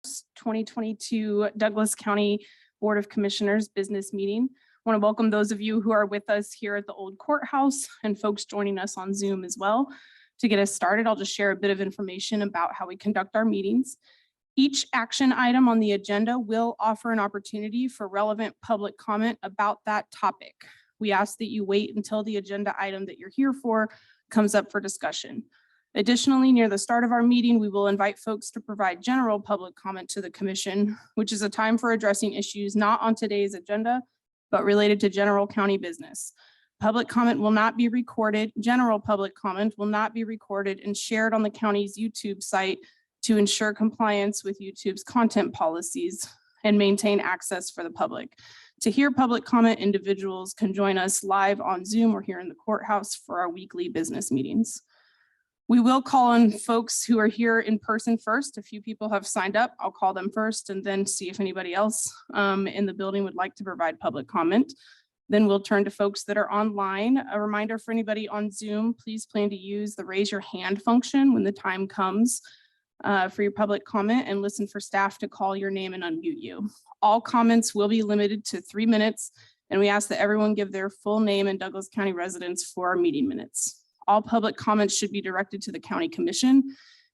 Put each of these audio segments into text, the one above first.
2022 Douglas County Board of Commissioners business meeting. I want to welcome those of you who are with us here at the old courthouse and folks joining us on Zoom as well. To get us started, I'll just share a bit of information about how we conduct our meetings. Each action item on the agenda will offer an opportunity for relevant public comment about that topic. We ask that you wait until the agenda item that you're here for comes up for discussion. Additionally, near the start of our meeting, we will invite folks to provide general public comment to the commission, which is a time for addressing issues not on today's agenda, but related to general county business. Public comment will not be recorded. General public comment will not be recorded and shared on the county's YouTube site to ensure compliance with YouTube's content policies and maintain access for the public. To hear public comment, individuals can join us live on Zoom or here in the courthouse for our weekly business meetings. We will call on folks who are here in person first. A few people have signed up. I'll call them first and then see if anybody else in the building would like to provide public comment. Then we'll turn to folks that are online. A reminder for anybody on Zoom, please plan to use the raise your hand function when the time comes for your public comment and listen for staff to call your name and unmute you. All comments will be limited to 3 minutes, and we ask that everyone give their full name and Douglas County residence for our meeting minutes. All public comments should be directed to the county commission.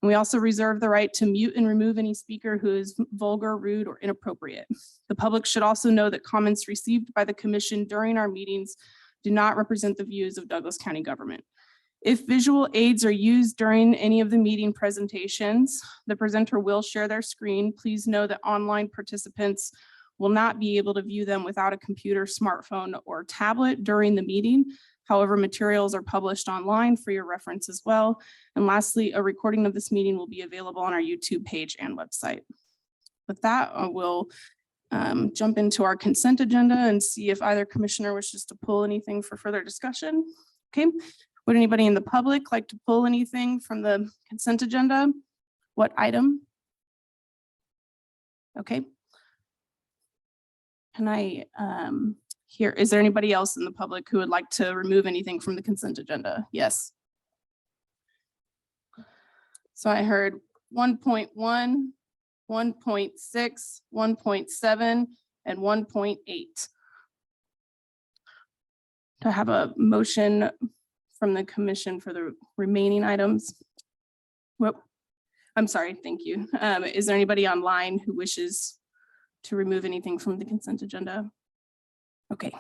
And we also reserve the right to mute and remove any speaker who is vulgar, rude, or inappropriate. The public should also know that comments received by the commission during our meetings do not represent the views of Douglas County government. If visual aids are used during any of the meeting presentations, the presenter will share their screen. Please know that online participants will not be able to view them without a computer, smartphone, or tablet during the meeting. However, materials are published online for your reference as well. And lastly, a recording of this meeting will be available on our YouTube page and website. With that, I will jump into our consent agenda and see if either commissioner wishes to pull anything for further discussion. Okay, would anybody in the public like to pull anything from the consent agenda? What item? Okay. Can I here, is there anybody else in the public who would like to remove anything from the consent agenda? Yes. So I heard 1.1, 1.6, 1.7, and 1.8. To have a motion from the commission for the remaining items. Whoop. I'm sorry, thank you. Is there anybody online who wishes to remove anything from the consent agenda? Okay.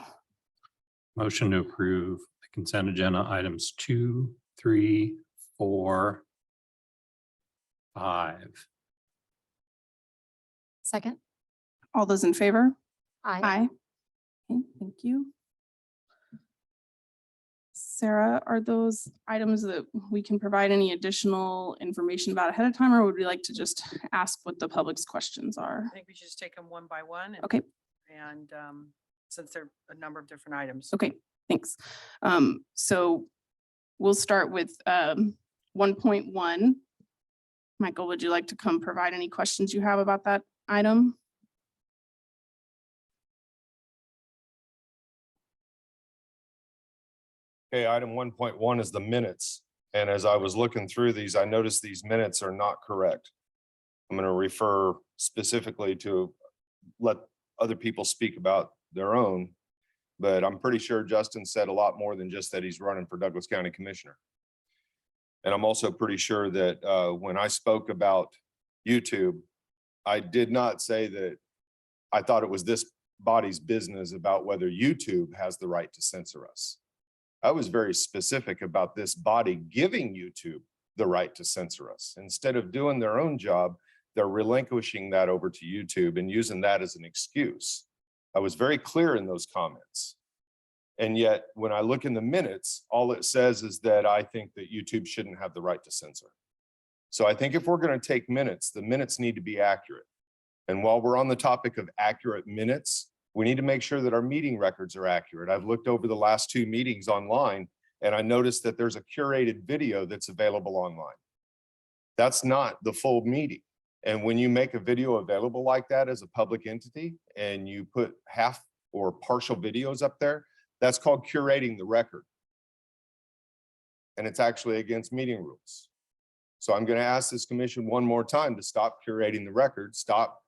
Motion to approve the consent agenda items 2, 3, 4, 5. Second. All those in favor? Aye. Aye. Okay, thank you. Sarah, are those items that we can provide any additional information about ahead of time, or would we like to just ask what the public's questions are? I think we should just take them one by one. And, Okay. And since there are a number of different items. Okay, thanks. So we'll start with 1.1. Michael, would you like to come provide any questions you have about that item? Okay, item 1.1 is the minutes. And as I was looking through these, I noticed these minutes are not correct. I'm going to refer specifically to let other people speak about their own, but I'm pretty sure Justin said a lot more than just that he's running for Douglas County Commissioner. And I'm also pretty sure that when I spoke about YouTube, I did not say that I thought it was this body's business about whether YouTube has the right to censor us. I was very specific about this body giving YouTube the right to censor us. Instead of doing their own job, they're relinquishing that over to YouTube and using that as an excuse. I was very clear in those comments. And yet, when I look in the minutes, all it says is that I think that YouTube shouldn't have the right to censor. So I think if we're going to take minutes, the minutes need to be accurate. And while we're on the topic of accurate minutes, we need to make sure that our meeting records are accurate. I've looked over the last 2 meetings online, and I noticed that there's a curated video that's available online. That's not the full meeting. And when you make a video available like that as a public entity and you put half or partial videos up there, that's called curating the record. And it's actually against meeting rules. So I'm going to ask this commission one more time to stop curating the record, stop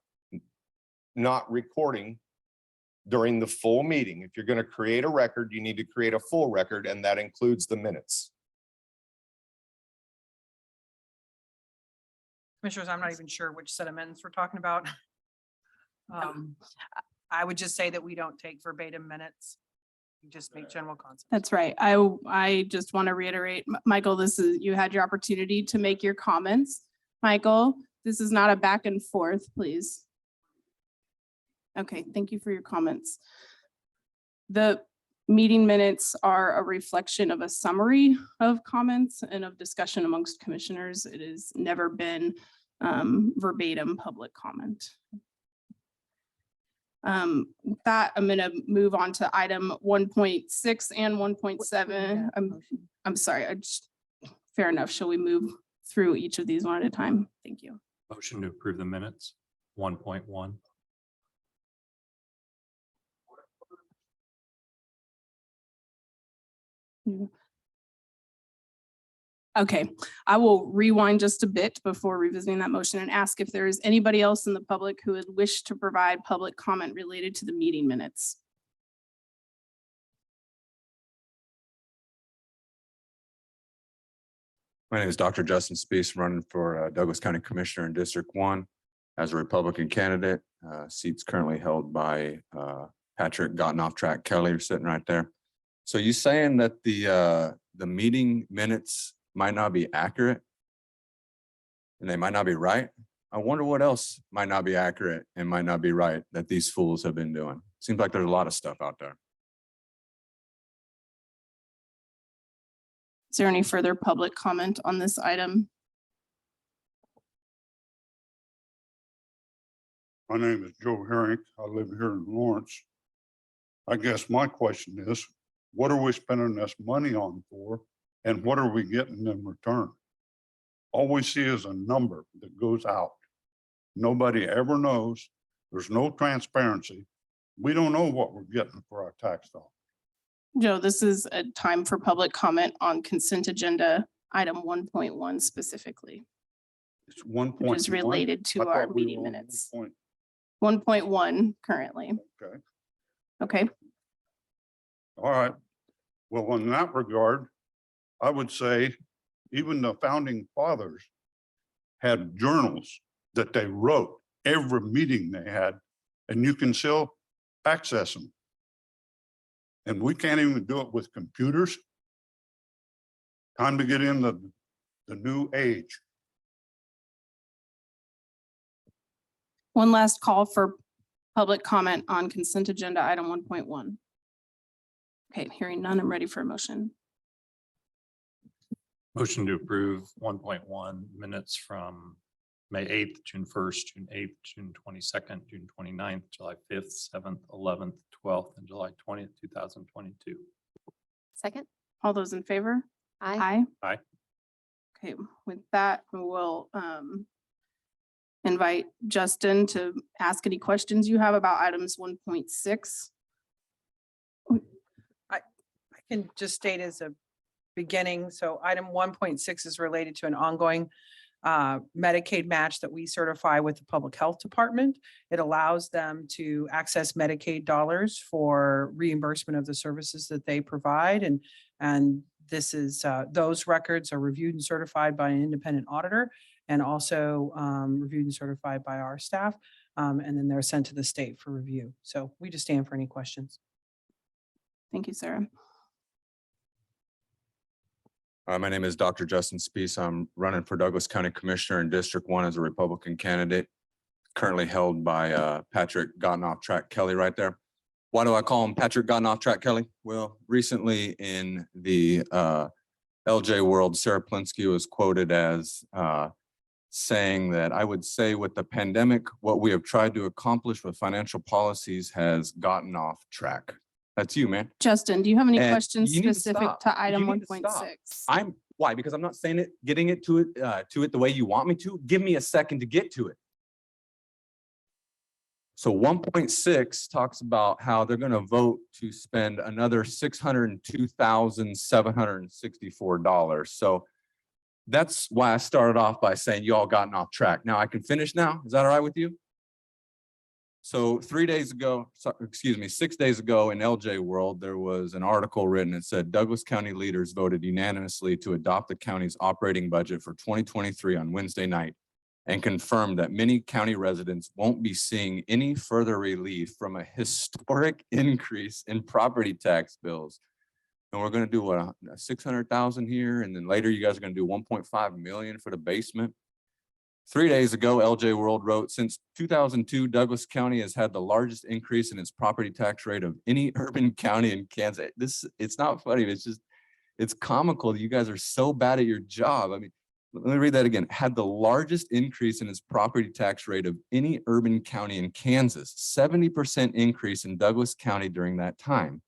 not recording during the full meeting. If you're going to create a record, you need to create a full record, and that includes the minutes. Commissioners, I'm not even sure which set of minutes we're talking about. I would just say that we don't take verbatim minutes. We just make general concepts. That's right. I just want to reiterate, Michael, you had your opportunity to make your comments. Michael, this is not a back and forth, please. Okay, thank you for your comments. The meeting minutes are a reflection of a summary of comments and of discussion amongst commissioners. It has never been verbatim public comment. With that, I'm going to move on to item 1.6 and 1.7. I'm sorry. Fair enough. Shall we move through each of these one at a time? Thank you. Motion to approve the minutes, 1.1. Okay, I will rewind just a bit before revisiting that motion and ask if there is anybody else in the public who would wish to provide public comment related to the meeting minutes. My name is Dr. Justin Spees, running for Douglas County Commissioner in District 1 as a Republican candidate. Seats currently held by Patrick Gotten Off Track Kelly, who's sitting right there. So you saying that the meeting minutes might not be accurate and they might not be right? I wonder what else might not be accurate and might not be right that these fools have been doing. Seems like there's a lot of stuff out there. Is there any further public comment on this item? My name is Joe Herrick. I live here in Lawrence. I guess my question is, what are we spending this money on for? And what are we getting in return? All we see is a number that goes out. Nobody ever knows. There's no transparency. We don't know what we're getting for our tax dollars. Joe, this is a time for public comment on consent agenda item 1.1 specifically, It's 1.1. which is related to our meeting minutes. 1.1 currently. Okay, Okay, all right. Well, in that regard, I would say even the founding fathers had journals that they wrote every meeting they had, and you can still access them. And we can't even do it with computers. Time to get in the new age. one last call for public comment on consent agenda item 1.1. Okay, hearing none, I'm ready for a motion. Motion to approve 1.1 minutes from May 8th, June 1st, June 8th, June 22nd, June 29th, July 5th, 7th, 11th, 12th, and July 20th, 2022. Second? All those in favor? Aye. Aye. Aye. Okay, with that, we will invite Justin to ask any questions you have about items 1.6. I can just state as a beginning, so item 1.6 is related to an ongoing Medicaid match that we certify with the Public Health Department. It allows them to access Medicaid dollars for reimbursement of the services that they provide. And this is, those records are reviewed and certified by an independent auditor and also reviewed and certified by our staff. And then they're sent to the state for review. So we just stand for any questions. Thank you, Sarah. My name is Dr. Justin Spees. I'm running for Douglas County Commissioner in District 1 as a Republican candidate, currently held by Patrick Gotten Off Track Kelly right there. Why do I call him Patrick Gotten Off Track Kelly? Well, recently in the LJ world, Sarah Plinsky was quoted as saying that I would say with the pandemic, what we have tried to accomplish with financial policies has gotten off track. That's you, man. Justin, do you have any And questions you need to specific stop. to item You need to stop. 1.6? Why? Because I'm not saying it, getting it to it the way you want me to. Give me a second to get to it. So 1.6 talks about how they're going to vote to spend another $602,764. So That's why I started off by saying you all gotten off track. Now I can finish now. Is that all right with you? So 6 days ago in LJ World, there was an article written that said Douglas County leaders voted unanimously to adopt the county's operating budget for 2023 on Wednesday night and confirmed that many county residents won't be seeing any further relief from a historic increase in property tax bills. And we're going to do what, 600,000 here, and then later you guys are going to do 1.5 million for the basement. 3 days ago, LJ World wrote, since 2002, Douglas County has had the largest increase in its property tax rate of any urban county in Kansas. It's not funny, it's comical that you guys are so bad at your job. I mean, let me read that again. Had the largest increase in its property tax rate of any urban county in Kansas, 70% increase in Douglas County during that time.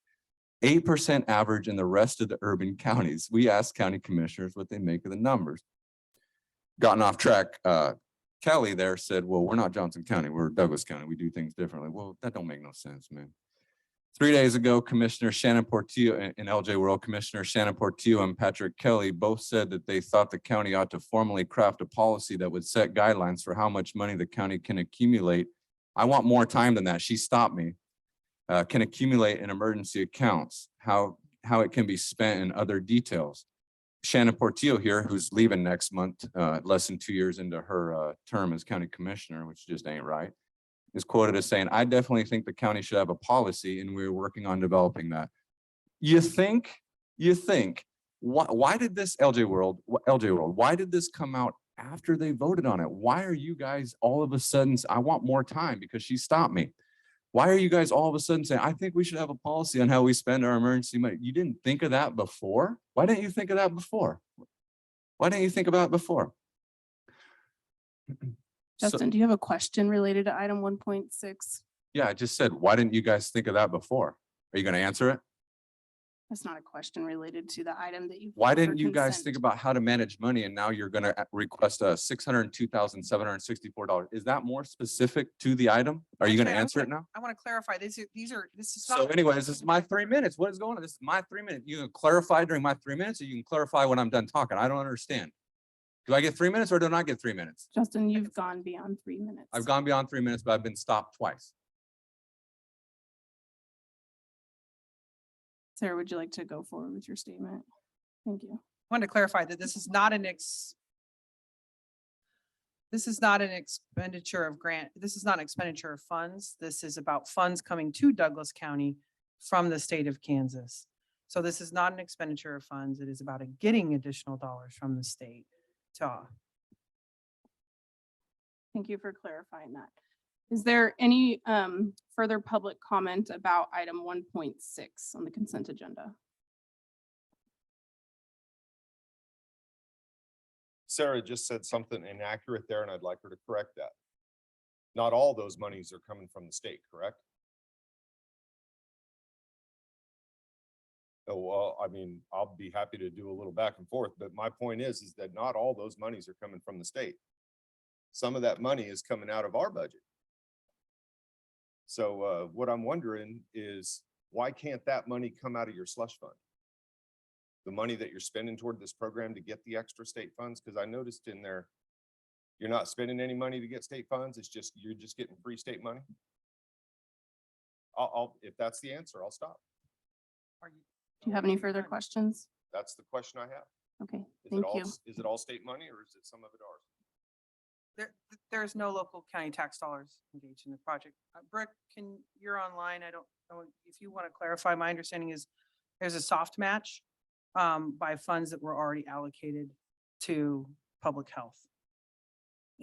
8% average in the rest of the urban counties. We asked county commissioners what they make of the numbers. Gotten off track. Kelly there said, well, we're not Johnson County, we're Douglas County. We do things differently. Well, that don't make no sense, man. 3 days ago, Commissioner Shannon Portillo in LJ World, Commissioner Shannon Portillo and Patrick Kelly both said that they thought the county ought to formally craft a policy that would set guidelines for how much money the county can accumulate. I want more time than that. She stopped me. Can accumulate in emergency accounts, how it can be spent and other details. Shannon Portillo here, who's leaving next month, less than 2 years into her term as county commissioner, which just ain't right, is quoted as saying, I definitely think the county should have a policy and we're working on developing that. You think, why did this LJ World, why did this come out after they voted on it? Why are you guys all of a sudden, I want more time, because she stopped me. Why are you guys all of a sudden saying, I think we should have a policy on how we spend our emergency money? You didn't think of that before? Why didn't you think of that before? Why didn't you think about it before? Justin, do you have a question related to item 1.6? Yeah, I just said, why didn't you guys think of that before? Are you going to answer it? That's not a question related to the item that you. Why put for didn't you guys consent. think about how to manage money and now you're going to request $602,764? Is that more specific to the item? Are you going to answer it now? I want to clarify, this is So not. anyways, this is my 3 minutes. What is going on? This is my 3 minutes. You can clarify during my 3 minutes, or you can clarify when I'm done talking. I don't understand. Do I get 3 minutes or do I not get 3 minutes? Justin, you've gone beyond 3 minutes. I've gone beyond 3 minutes, but I've been stopped twice. Sarah, would you like to go forward with your statement? Thank you. I want to clarify that this is not an expenditure of grant. This is not an expenditure of funds. This is about funds coming to Douglas County from the state of Kansas. So this is not an expenditure of funds. It is about getting additional dollars from the state to. Thank you for clarifying that. Is there any further public comment about item 1.6 on the consent agenda? Sarah just said something inaccurate there, and I'd like her to correct that. Not all those monies are coming from the state, correct? Oh, well, I mean, I'll be happy to do a little back and forth, but my point is that not all those monies are coming from the state. Some of that money is coming out of our budget. So what I'm wondering is, why can't that money come out of your slush fund? The money that you're spending toward this program to get the extra state funds? Because I noticed in there, you're not spending any money to get state funds. It's just, you're just getting free state money. If that's the answer, I'll stop. Do you have any further questions? That's the question I have. Okay, Is thank it all, you. is it all state money or is it some of it ours? There's no local county tax dollars engaged in the project. Brooke, you're online. I don't know if you want to clarify. My understanding is there's a soft match by funds that were already allocated to public health.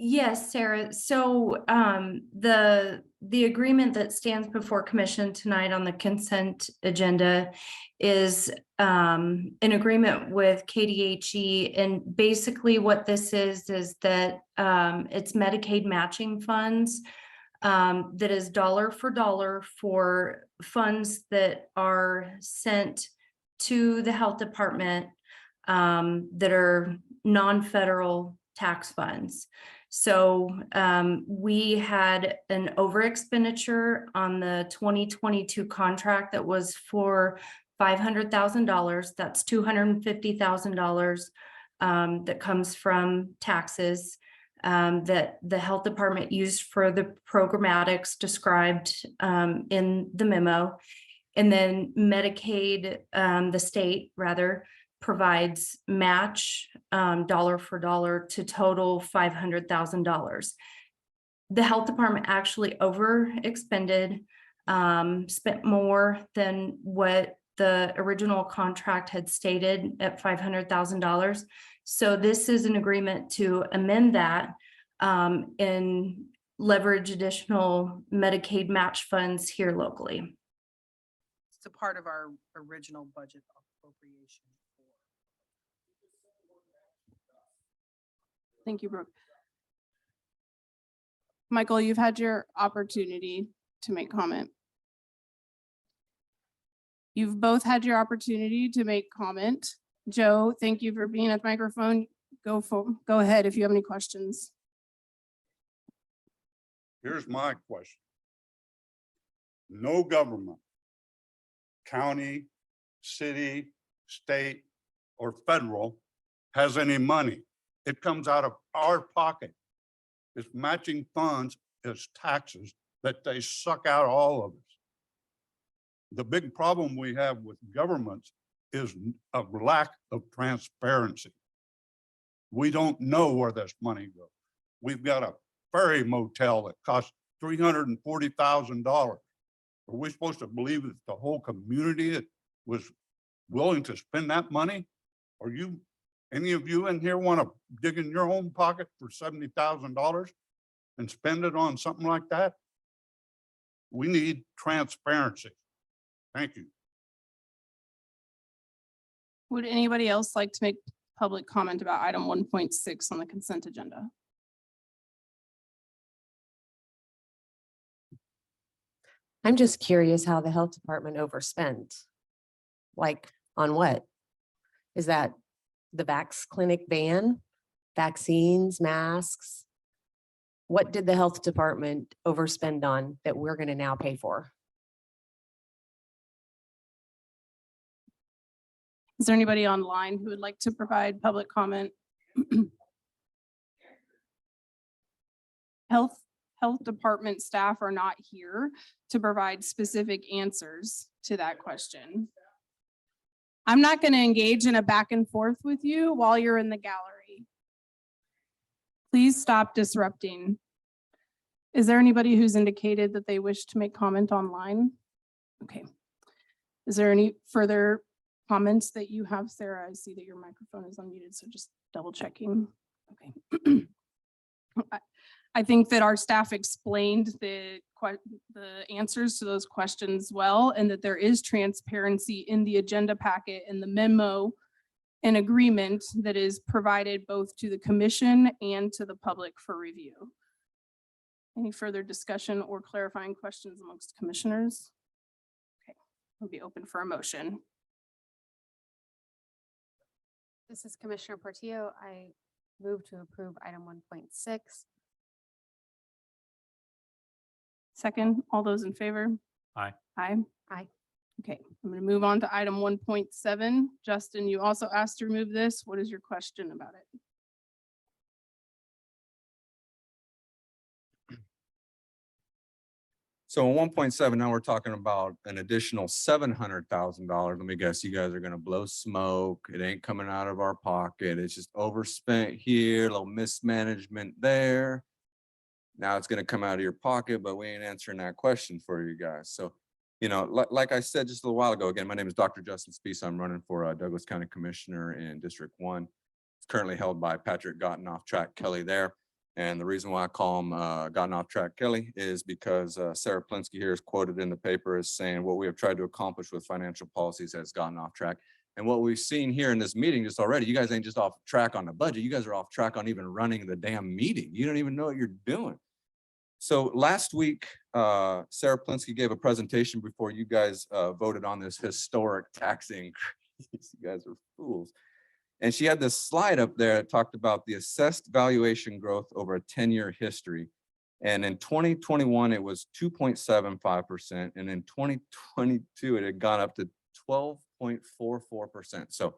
Yes, Sarah. So the agreement that stands before commission tonight on the consent agenda is an agreement with KDHE. And basically what this is that it's Medicaid matching funds that is dollar for dollar for funds that are sent to the health department that are non-federal tax funds. So we had an over expenditure on the 2022 contract that was for $500,000. That's $250,000 that comes from taxes that the health department used for the programmatics described in the memo. And then Medicaid, the state rather, provides match dollar for dollar to total $500,000. The health department actually overexpended, spent more than what the original contract had stated at $500,000. So this is an agreement to amend that and leverage additional Medicaid match funds here locally. It's a part of our original budget appropriation. Thank you, Brooke. Michael, you've had your opportunity to make comment. You've both had your opportunity to make comment. Joe, thank you for being at the microphone. Go ahead if you have any questions. Here's my question. No government, county, city, state, or federal has any money. It comes out of our pocket. It's matching funds, it's taxes that they suck out all of us. The big problem we have with governments is a lack of transparency. We don't know where this money goes. We've got a ferry motel that costs $340,000. Are we supposed to believe that the whole community was willing to spend that money? Are you, any of you in here want to dig in your own pocket for $70,000 and spend it on something like that? We need transparency. Thank you. Would anybody else like to make public comment about item 1.6 on the consent agenda? I'm just curious how the health department overspent. Like on what? Is that the Vax clinic ban, vaccines, masks? What did the health department overspend on that we're going to now pay for? Is there anybody online who would like to provide public comment? Health department staff are not here to provide specific answers to that question. I'm not going to engage in a back and forth with you while you're in the gallery. Please stop disrupting. Is there anybody who's indicated that they wish to make comment online? Okay. Is there any further comments that you have, Sarah? I see that your microphone is unmuted, so just double checking. Okay. I think that our staff explained the answers to those questions well, and that there is transparency in the agenda packet and the memo and agreement that is provided both to the commission and to the public for review. Any further discussion or clarifying questions amongst commissioners? Okay, we'll be open for a motion. This is Commissioner Portillo. I move to approve item 1.6. Second, all those in favor? Aye. Aye. Aye. Okay, I'm going to move on to item 1.7. Justin, you also asked to remove this. What is your question about it? So in 1.7, now we're talking about an additional $700,000. Let me guess, you guys are gonna blow smoke. It ain't coming out of our pocket. It's just overspent here, a little mismanagement there. Now it's gonna come out of your pocket, but we ain't answering that question for you guys. So, you know, like I said just a little while ago, again, my name is Dr. Justin Spees. I'm running for Douglas County Commissioner in District 1. It's currently held by Patrick Gotten Off Track Kelly there. And the reason why I call him Gotten Off Track Kelly is because Sarah Plinsky here is quoted in the paper as saying what we have tried to accomplish with financial policies has gotten off track. And what we've seen here in this meeting just already, you guys ain't just off track on the budget. You guys are off track on even running the damn meeting. You don't even know what you're doing. So last week, Sarah Plinsky gave a presentation before you guys voted on this historic tax increase. You guys are fools. And she had this slide up there that talked about the assessed valuation growth over a 10-year history. And in 2021, it was 2.75%. And in 2022, it had gone up to 12.44%. So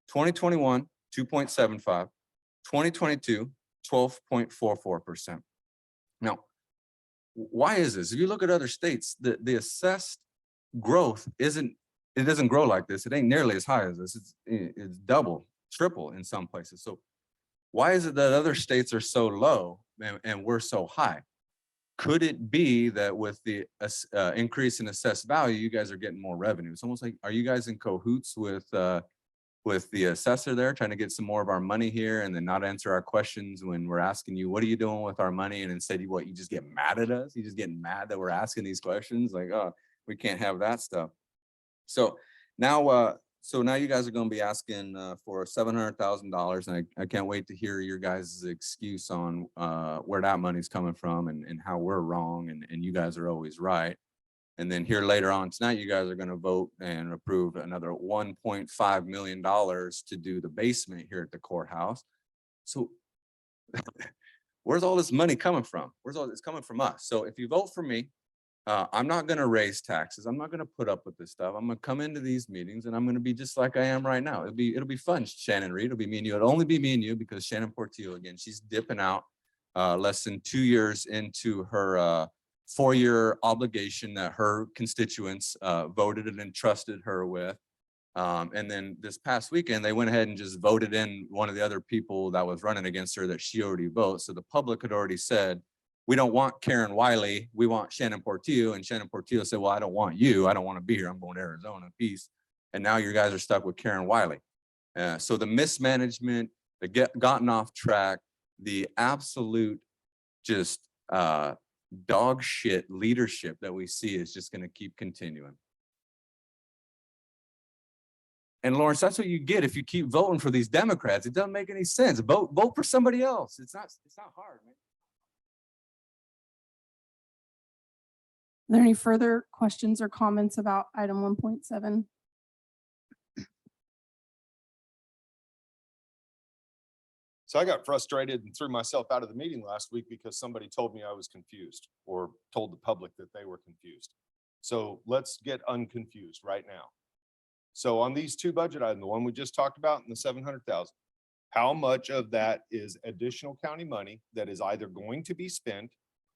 2021, 2.75, 2022, 12.44%. Now, why is this? If you look at other states, the assessed growth it doesn't grow like this. It ain't nearly as high as this. It's double, triple in some places. So why is it that other states are so low and we're so high? Could it be that with the increase in assessed value, you guys are getting more revenue? It's almost like, are you guys in cahoots with the assessor there, trying to get some more of our money here and then not answer our questions when we're asking you, what are you doing with our money? And instead, you just get mad at us? You just getting mad that we're asking these questions? Like, oh, we can't have that stuff. So now you guys are going to be asking for $700,000, and I can't wait to hear your guys' excuse on where that money's coming from and how we're wrong and you guys are always right. And then here later on tonight, you guys are going to vote and approve another $1.5 million to do the basement here at the courthouse. So where's all this money coming from? Where's all this coming from us? So if you vote for me, I'm not going to raise taxes. I'm not going to put up with this stuff. I'm going to come into these meetings and I'm going to be just like I am right now. It'll be fun, Shannon Reed. It'll be me and you. It'll only be me and you because Shannon Portillo, again, she's dipping out less than 2 years into her 4-year obligation that her constituents voted and entrusted her with. And then this past weekend, they went ahead and just voted in one of the other people that was running against her that she already voted. So the public had already said, we don't want Karen Wiley, we want Shannon Portillo. And Shannon Portillo said, well, I don't want you. I don't want to be here. I'm going to Arizona, peace. And now you guys are stuck with Karen Wiley. So the mismanagement, the gotten off track, the absolute just dog shit leadership that we see is just going to keep continuing. And Lawrence, that's what you get if you keep voting for these Democrats. It doesn't make any sense. Vote for somebody else. It's not hard, man. Are there any further questions or comments about item 1.7? So I got frustrated and threw myself out of the meeting last week because somebody told me I was confused or told the public that they were confused. So let's get unconfused right now. So on these two budget items, the one we just talked about and the 700,000, how much of that is additional county money that is either going to be spent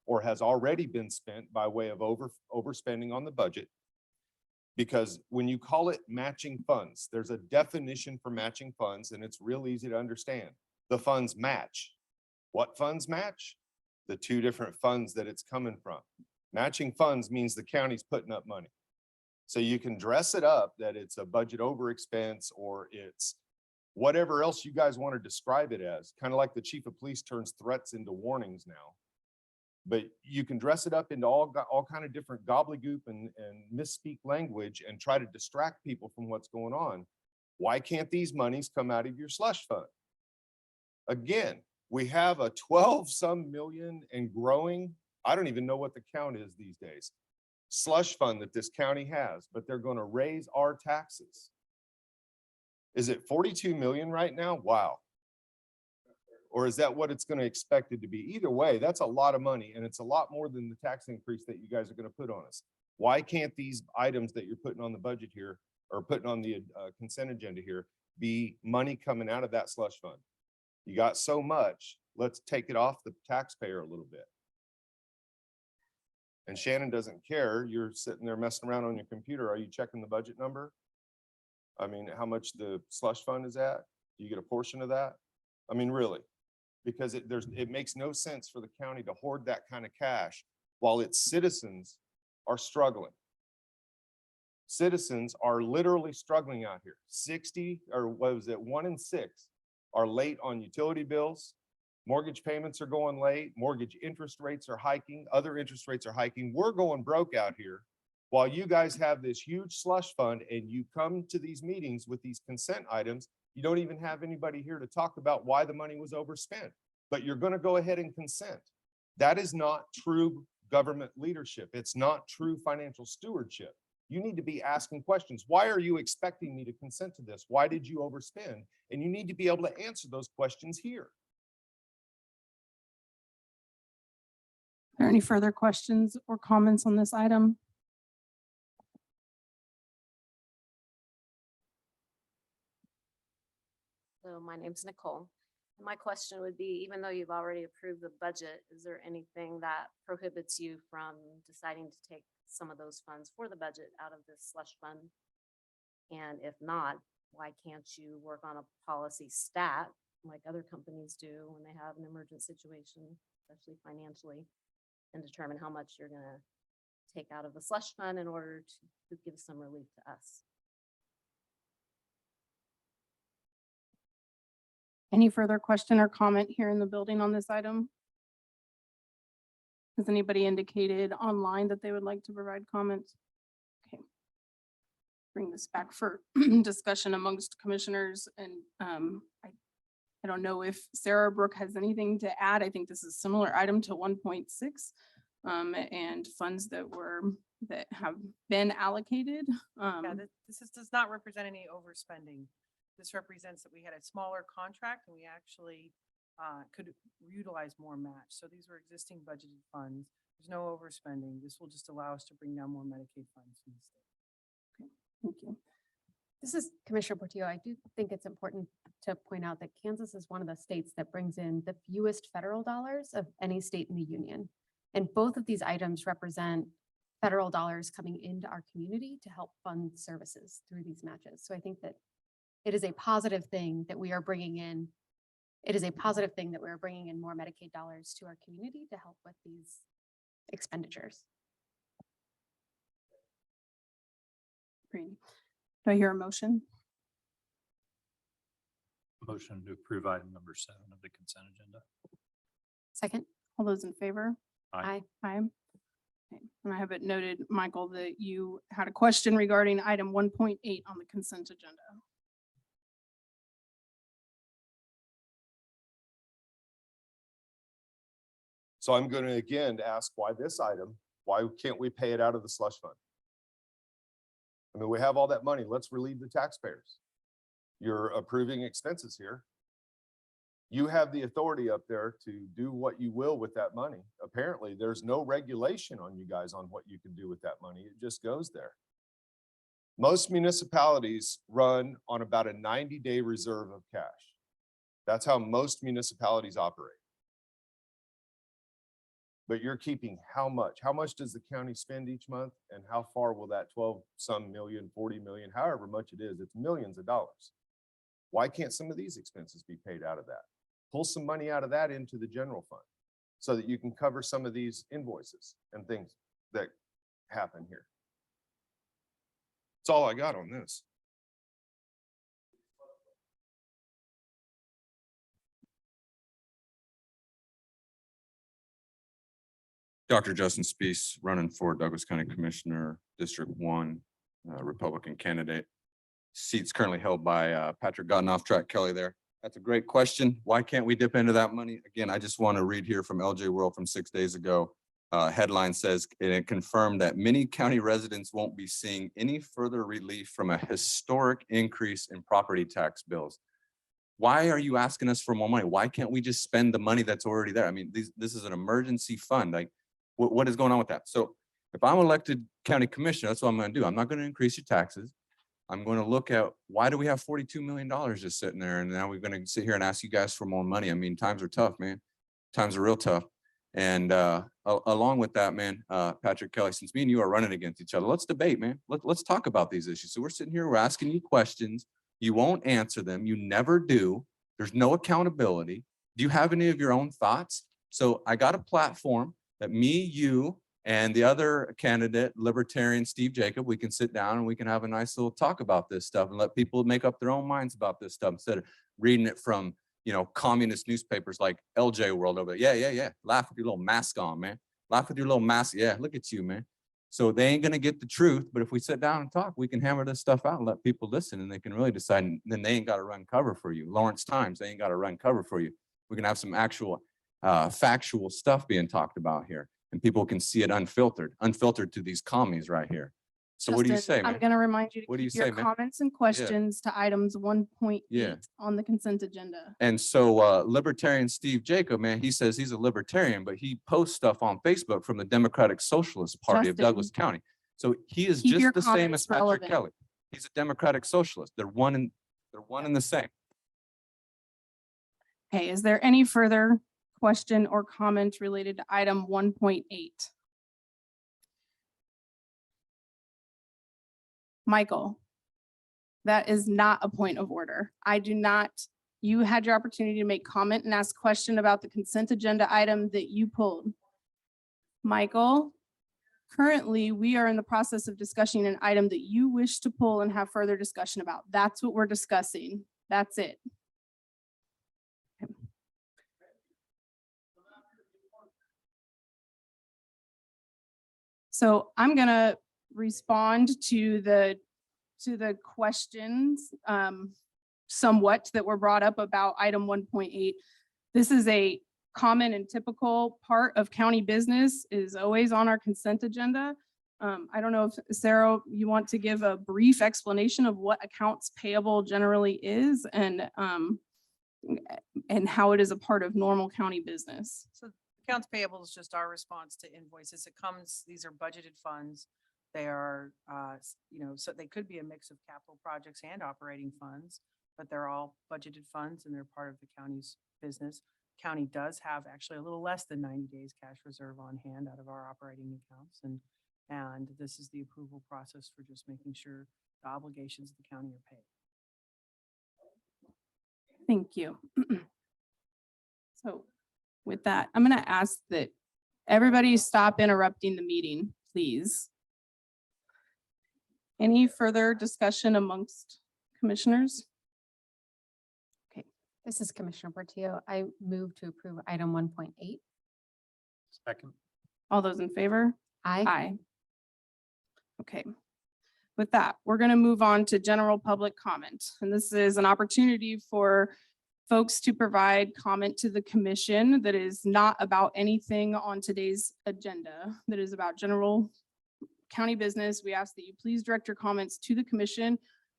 or has already been spent by way of overspending on the budget? Because when you call it matching funds, there's a definition for matching funds and it's real easy to understand. The funds match. What funds match? The two different funds that it's coming from. Matching funds means the county's putting up money. So you can dress it up that it's a budget over expense or it's whatever else you guys want to describe it as, kind of like the chief of police turns threats into warnings now. But you can dress it up into all kind of different gobbledygook and misspeak language and try to distract people from what's going on. Why can't these monies come out of your slush fund? Again, we have a 12-some million and growing, I don't even know what the count is these days, slush fund that this county has, but they're going to raise our taxes. Is it 42 million right now? Wow. Or is that what it's going to expect it to be? Either way, that's a lot of money and it's a lot more than the tax increase that you guys are going to put on us. Why can't these items that you're putting on the budget here or putting on the consent agenda here be money coming out of that slush fund? You got so much, let's take it off the taxpayer a little bit. And Shannon doesn't care. You're sitting there messing around on your computer. Are you checking the budget number? I mean, how much the slush fund is at? Do you get a portion of that? I mean, really, because it makes no sense for the county to hoard that kind of cash while its citizens are struggling. Citizens are literally struggling out here. 60 or what was it? 1 in 6 are late on utility bills. Mortgage payments are going late. Mortgage interest rates are hiking. Other interest rates are hiking. We're going broke out here while you guys have this huge slush fund and you come to these meetings with these consent items. You don't even have anybody here to talk about why the money was overspent, but you're going to go ahead and consent. That is not true government leadership. It's not true financial stewardship. You need to be asking questions. Why are you expecting me to consent to this? Why did you overspend? And you need to be able to answer those questions here. Are there any further questions or comments on this item? So my name's Nicole. My question would be, even though you've already approved the budget, is there anything that prohibits you from deciding to take some of those funds for the budget out of this slush fund? And if not, why can't you work on a policy stat like other companies do when they have an emergent situation, especially financially, and determine how much you're gonna take out of the slush fund in order to give some relief to us? Any further question or comment here in the building on this item? Has anybody indicated online that they would like to provide comments? Okay. Bring this back for discussion amongst commissioners, and I don't know if Sarah Brooke has anything to add. I think this is a similar item to 1.6 and funds that have been allocated. Yeah, does not represent any overspending. This represents that we had a smaller contract and we actually could utilize more match. So these were existing budgeted funds. There's no overspending. This will just allow us to bring down more Medicaid funds from the state. Thank you. This is Commissioner Portillo. I do think it's important to point out that Kansas is one of the states that brings in the fewest federal dollars of any state in the union. And both of these items represent federal dollars coming into our community to help fund services through these matches. So I think that it is a positive thing that we are bringing in. It is a positive thing that we're bringing in more Medicaid dollars to our community to help with these expenditures. Great. Do I hear a motion? Motion to approve item number 7 of the consent agenda. Second. All those in favor? Aye. Aye. Okay. And I have it noted, Michael, that you had a question regarding item 1.8 on the consent agenda. So I'm going to again ask why this item, why can't we pay it out of the slush fund? I mean, we have all that money. Let's relieve the taxpayers. You're approving expenses here. You have the authority up there to do what you will with that money. Apparently, there's no regulation on you guys on what you can do with that money. It just goes there. Most municipalities run on about a 90-day reserve of cash. That's how most municipalities operate. But you're keeping how much? How much does the county spend each month? And how far will that 12 some million, 40 million, however much it is, it's millions of dollars. Why can't some of these expenses be paid out of that? Pull some money out of that into the general fund so that you can cover some of these invoices and things that happen here. That's all I got on this. Dr. Justin Spees, running for Douglas County Commissioner, District 1, Republican candidate. Seats currently held by Patrick Track Kelly there. That's a great question. Why can't we dip into that money? Again, I just want to read here from LJ World from 6 days ago. Headline says, and it confirmed that many county residents won't be seeing any further relief from a historic increase in property tax bills. Why are you asking us for more money? Why can't we just spend the money that's already there? I mean, this is an emergency fund. Like, what is going on with that? So if I'm elected county commissioner, that's what I'm going to do. I'm not going to increase your taxes. I'm going to look at why do we have $42 million just sitting there? And now we're going to sit here and ask you guys for more money. I mean, times are tough, man. Times are real tough. And along with that, man, Patrick Kelly, since me and you are running against each other, let's debate, man. Let's talk about these issues. So we're sitting here, we're asking you questions. You won't answer them. You never do. There's no accountability. Do you have any of your own thoughts? So I got a platform that me, you, and the other candidate, Libertarian Steve Jacob, we can sit down and we can have a nice little talk about this stuff and let people make up their own minds about this stuff instead of reading it from, you know, communist newspapers like LJ World over there. Yeah. Laugh with your little mask on, man. Laugh with your little mask. Yeah, look at you, man. So they ain't going to get the truth. But if we sit down and talk, we can hammer this stuff out and let people listen and they can really decide. And then they ain't got to run cover for you. Lawrence Times, they ain't got to run cover for you. We can have some actual factual stuff being talked about here. And people can see it unfiltered to these commies right here. So what do you Justin, say, man? I'm going to remind you to What do you keep your say, man? comments and questions to items 1.8 Yeah. on the consent agenda. And so Libertarian Steve Jacob, man, he says he's a libertarian, but he posts stuff on Facebook from the Democratic Socialist Party of Justin, Douglas County. So he is keep your just the same as comments Patrick relevant. Kelly. He's a Democratic Socialist. They're one and the same. Okay, is there any further question or comment related to item 1.8? Michael, that is not a point of order. You had your opportunity to make comment and ask question about the consent agenda item that you pulled. Michael, currently, we are in the process of discussing an item that you wish to pull and have further discussion about. That's what we're discussing. That's it. So I'm gonna respond to the questions somewhat that were brought up about item 1.8. This is a common and typical part of county business, is always on our consent agenda. I don't know if Sarah, you want to give a brief explanation of what accounts payable generally is and how it is a part of normal county business. So accounts payable is just our response to invoices. It comes, these are budgeted funds. They are, so they could be a mix of capital projects and operating funds, but they're all budgeted funds and they're part of the county's business. County does have actually a little less than 90 days cash reserve on hand out of our operating accounts. And this is the approval process for just making sure the obligations of the county are paid. Thank you. So with that, I'm going to ask that everybody stop interrupting the meeting, please. Any further discussion amongst commissioners? This is Commissioner Portillo. I move to approve item 1.8. Second. All those in favor? Aye. Aye. Okay. With that, we're going to move on to general public comment. And this is an opportunity for folks to provide comment to the commission that is not about anything on today's agenda, that is about general county business. We ask that you please direct your comments to the commission.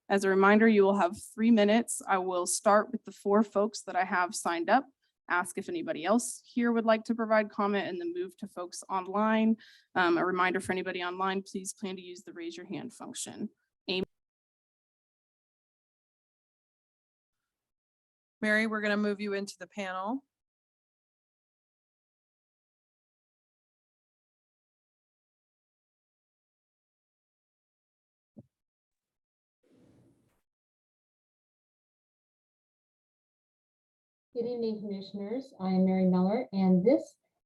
As a reminder, you will have 3 minutes. I will start with the 4 folks that I have signed up, ask if anybody else here would like to provide comment, and then move to folks online. A reminder for anybody online, please plan to use the raise your hand function. Mary, we're going to move you into the panel. Good evening, commissioners. I am Mary Miller, and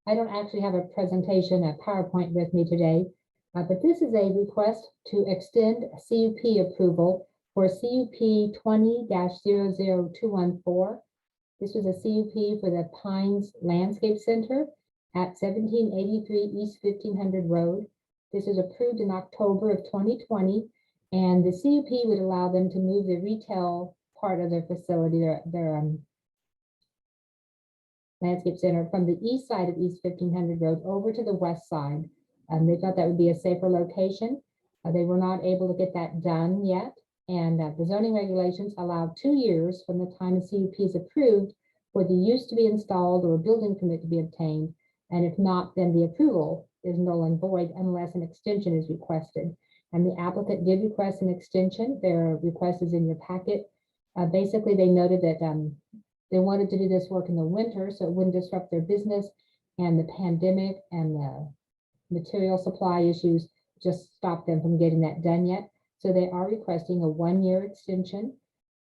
I don't actually have a presentation, a PowerPoint with me today, but this is a request to extend CUP approval for CUP 20-00214. This was a CUP for the Pines Landscape Center at 1783 East 1500 Road. This was approved in October of 2020, and the CUP would allow them to move the retail part of their facility, their landscape center, from the east side of East 1500 Road over to the west side. They thought that would be a safer location. They were not able to get that done yet. And the zoning regulations allow 2 years from the time the CUP is approved for the use to be installed or a building permit to be obtained. And if not, then the approval is null and void unless an extension is requested. And the applicant did request an extension. Their request is in your packet. Basically, they noted that they wanted to do this work in the winter so it wouldn't disrupt their business, and the pandemic and the material supply issues just stopped them from getting that done yet. So they are requesting a 1-year extension.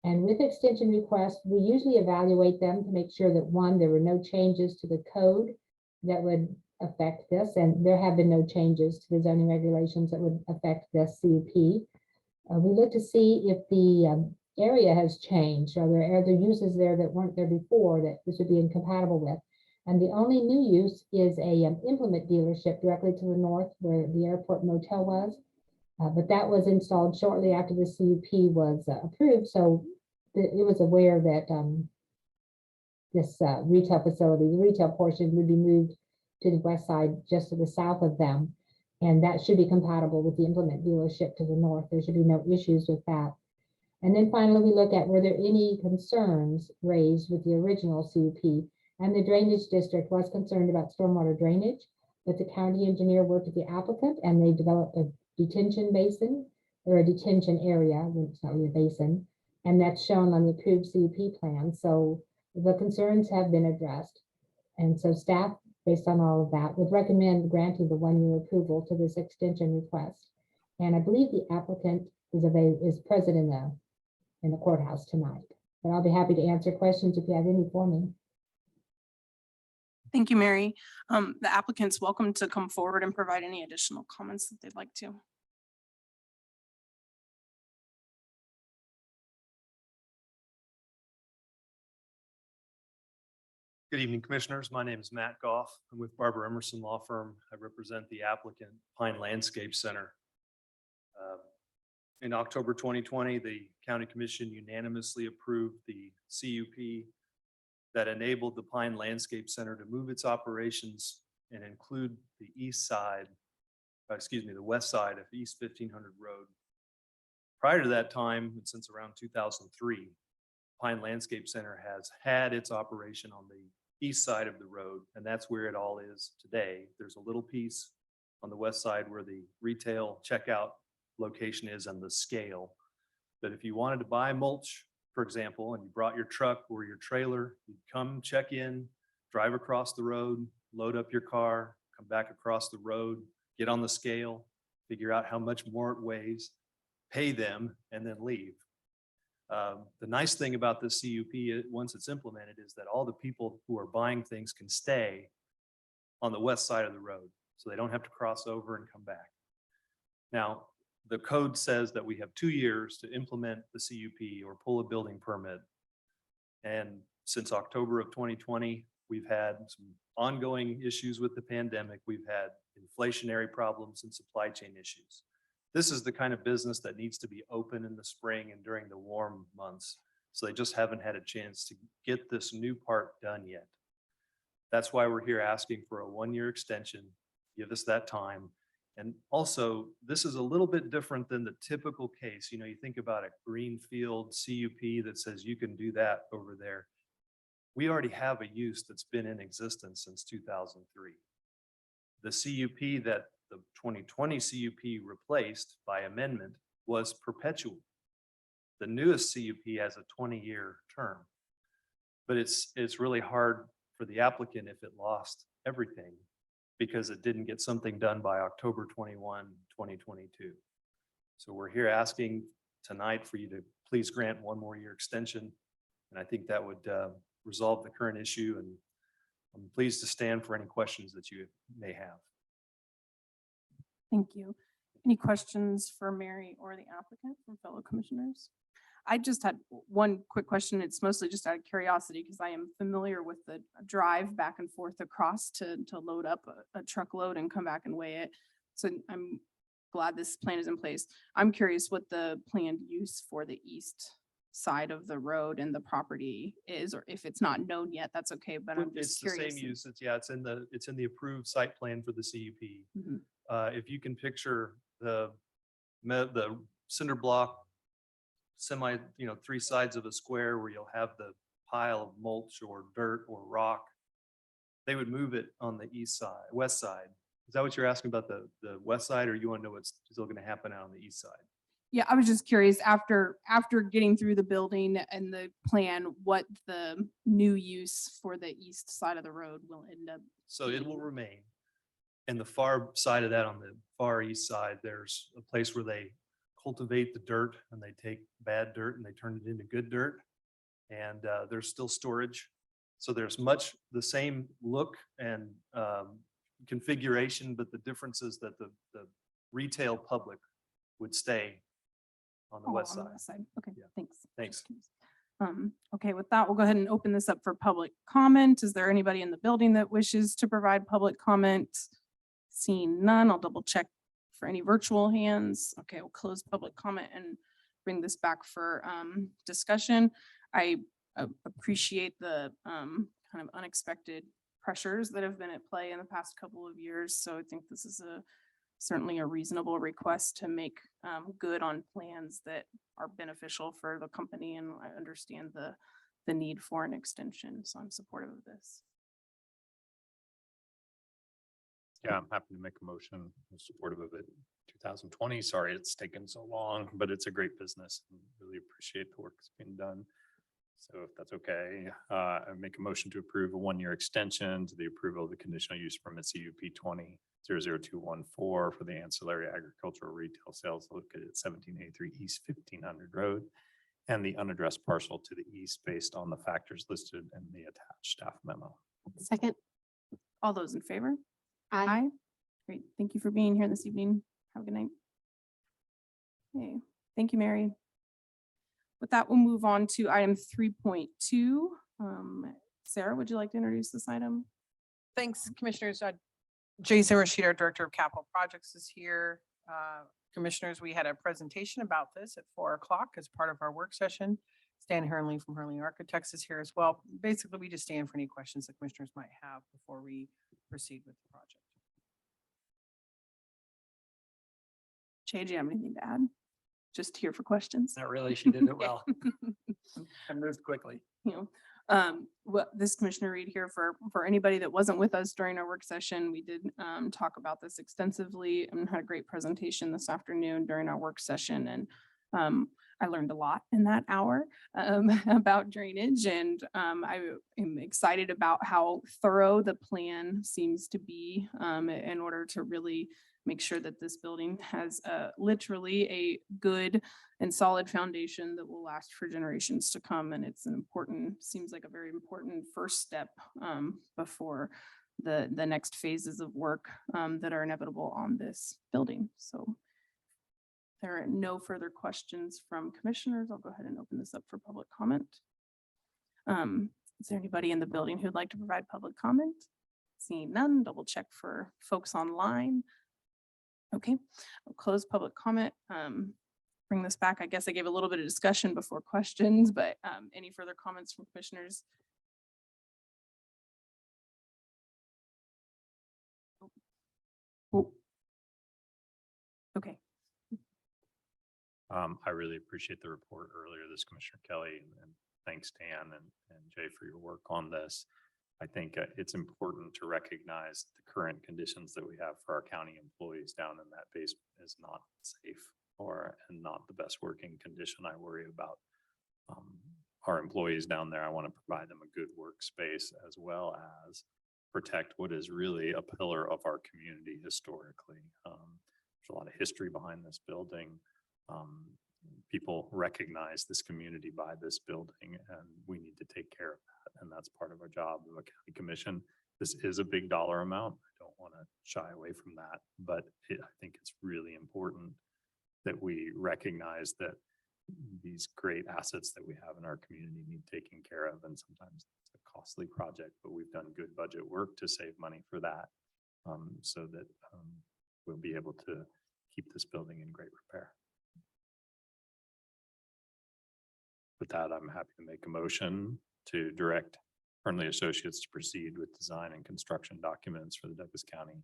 And with extension requests, we usually evaluate them to make sure that, 1, there were no changes to the code that would affect this, and there have been no changes to the zoning regulations that would affect this CUP. We look to see if the area has changed. Are there other uses there that weren't there before that this would be incompatible with? And the only new use is a implement dealership directly to the north where the airport motel was. But that was installed shortly after the CUP was approved. So it was aware that this retail facility, the retail portion, would be moved to the west side just to the south of them. And that should be compatible with the implement dealership to the north. There should be no issues with that. And then finally, we look at, were there any concerns raised with the original CUP? And the drainage district was concerned about stormwater drainage, but the county engineer worked with the applicant and they developed a detention basin or a detention area, it's not really a basin, and that's shown on the approved CUP plan. So The concerns have been addressed. And so staff, based on all of that, would recommend granting the 1-year approval to this extension request. And I believe the applicant is present in the courthouse tonight. But I'll be happy to answer questions if you have any for me. Thank you, Mary. The applicant's welcome to come forward and provide any additional comments that they'd like to. Good evening, Commissioners. My name is Matt Goff. I'm with Barber Emerson Law Firm. I represent the applicant Pine Landscape Center. In October 2020, the County Commission unanimously approved the CUP that enabled the Pine Landscape Center to move its operations and include the the west side of East 1500 Road. Prior to that time, and since around 2003, Pine Landscape Center has had its operation on the east side of the road, and that's where it all is today. There's a little piece on the west side where the retail checkout location is and the scale. But if you wanted to buy mulch, for example, and you brought your truck or your trailer, you'd come check in, drive across the road, load up your car, come back across the road, get on the scale, figure out how much more it weighs, pay them, and then leave. The nice thing about this CUP, once it's implemented, is that all the people who are buying things can stay on the west side of the road, so they don't have to cross over and come back. Now, the code says that we have 2 years to implement the CUP or pull a building permit. And since October of 2020, we've had some ongoing issues with the pandemic. We've had inflationary problems and supply chain issues. This is the kind of business that needs to be open in the spring and during the warm months. So they just haven't had a chance to get this new part done yet. That's why we're here asking for a 1-year extension. Give us that time. And also, this is a little bit different than the typical case. You know, you think about a greenfield CUP that says you can do that over there. We already have a use that's been in existence since 2003. The CUP that the 2020 CUP replaced by amendment was perpetual. The newest CUP has a 20-year term, but it's really hard for the applicant if it lost everything because it didn't get something done by October 21, 2022. So we're here asking tonight for you to please grant 1 more year extension. And I think that would resolve the current issue, and I'm pleased to stand for any questions that you may have. Thank you. Any questions for Mary or the applicant from fellow commissioners? I just had one quick question. It's mostly just out of curiosity because I am familiar with the drive back and forth across to load up a truckload and come back and weigh it. So I'm glad this plan is in place. I'm curious what the planned use for the east side of the road and the property is, or if it's not known yet, that's okay, but I'm It's just the curious. same use. It's in the approved site plan for the CUP. Mhm. If you can picture the cinder block semi, 3 sides of a square where you'll have the pile of mulch or dirt or rock, they would move it on the west side. Is that what you're asking about, the west side, or you want to know what's still going to happen out on the east side? Yeah, I was just curious after getting through the building and the plan, what the new use for the east side of the road will end up. So it will remain. And the far side of that, on the far east side, there's a place where they cultivate the dirt and they take bad dirt and they turn it into good dirt. And there's still storage. So there's much the same look and configuration, but the difference is that the retail public would stay on the west side. Okay, Yeah. thanks. Thanks. Okay, with that, we'll go ahead and open this up for public comment. Is there anybody in the building that wishes to provide public comment? Seeing none, I'll double check for any virtual hands. Okay, we'll close public comment and bring this back for discussion. I appreciate the kind of unexpected pressures that have been at play in the past couple of years. So I think this is certainly a reasonable request to make good on plans that are beneficial for the company. And I understand the need for an extension. So I'm supportive of this. Yeah, I'm happy to make a motion in supportive of it. 2020, sorry it's taken so long, but it's a great business. Really appreciate the work that's being done. So if that's okay, I make a motion to approve a one-year extension to the approval of the conditional use permit CUP 20-00214 for the ancillary agricultural retail sales located at 1783 East 1500 Road and the unaddressed parcel to the east based on the factors listed in the attached staff memo. Second. All those in favor? Aye. Great. Thank you for being here this evening. Have a good night. Okay, thank you, Mary. With that, we'll move on to item 3.2. Sarah, would you like to introduce this item? Thanks, Commissioners. Jason Rashid, our Director of Capital Projects, is here. Commissioners, we had a presentation about this at 4 o'clock as part of our work session. Stan Hernley from Hernley Architects is here as well. Basically, we just stand for any questions that commissioners might have before we proceed with the project. Jay, do you have anything to add? Just here for questions. Not really. She did it well. I moved quickly. You know, what this Commissioner Reed here for anybody that wasn't with us during our work session, we did talk about this extensively and had a great presentation this afternoon during our work session. And I learned a lot in that hour about drainage, and I am excited about how thorough the plan seems to be in order to really make sure that this building has literally a good and solid foundation that will last for generations to come. And it's an important, seems like a very important first step before the next phases of work that are inevitable on this building. So there are no further questions from commissioners. I'll go ahead and open this up for public comment. Is there anybody in the building who'd like to provide public comment? Seeing none, double check for folks online. Okay, I'll close public comment. Bring this back. I guess I gave a little bit of discussion before questions, but any further comments from commissioners? Oh. Okay. I really appreciate the report earlier, this Commissioner Kelly, and thanks Dan and Jay for your work on this. I think it's important to recognize the current conditions that we have for our county employees down in that basement is not safe and not the best working condition. I worry about our employees down there. I want to provide them a good workspace as well as protect what is really a pillar of our community historically. There's a lot of history behind this building. People recognize this community by this building, and we need to take care of that. And that's part of our job of a county commission. This is a big dollar amount. I don't want to shy away from that, but I think it's really important that we recognize that these great assets that we have in our community need taken care of. And sometimes it's a costly project, but we've done good budget work to save money for that so that we'll be able to keep this building in great repair. With that, I'm happy to make a motion to direct Hernley Associates to proceed with design and construction documents for the Douglas County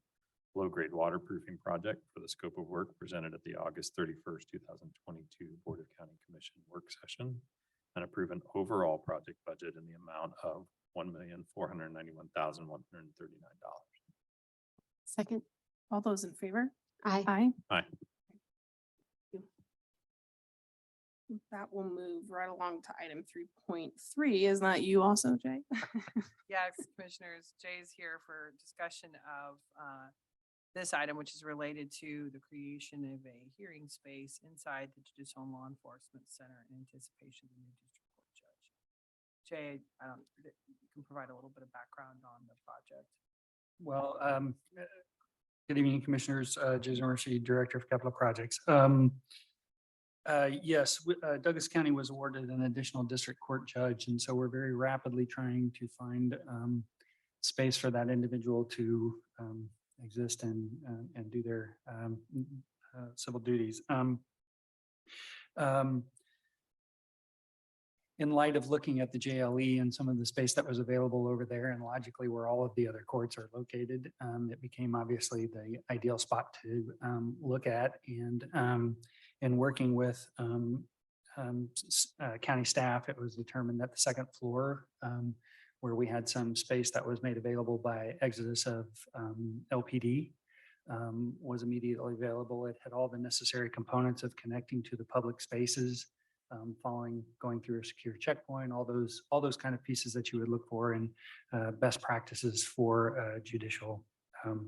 low-grade waterproofing project for the scope of work presented at the August 31st, 2022 Board of County Commission work session, and approve an overall project budget in the amount of $1,491,139. Second. All those in favor? Aye. Aye. Aye. That will move right along to item 3.3. Isn't that you also, Jay? Yes, Commissioners, Jay's here for discussion of this item, which is related to the creation of a hearing space inside the Judicial and Law Enforcement Center in anticipation of the new district court judge. Jay, you can provide a little bit of background on the project. Well, good evening, Commissioners. Jason Rashid, Director of Capital Projects. Yes, Douglas County was awarded an additional district court judge, and so we're very rapidly trying to find space for that individual to exist and do their civil duties. In light of looking at the JLE and some of the space that was available over there, and logically where all of the other courts are located, it became obviously the ideal spot to look at. And in working with county staff, it was determined that the second floor, where we had some space that was made available by exodus of LPD, was immediately available. It had all the necessary components of connecting to the public spaces going through a secure checkpoint, all those kind of pieces that you would look for in best practices for a judicial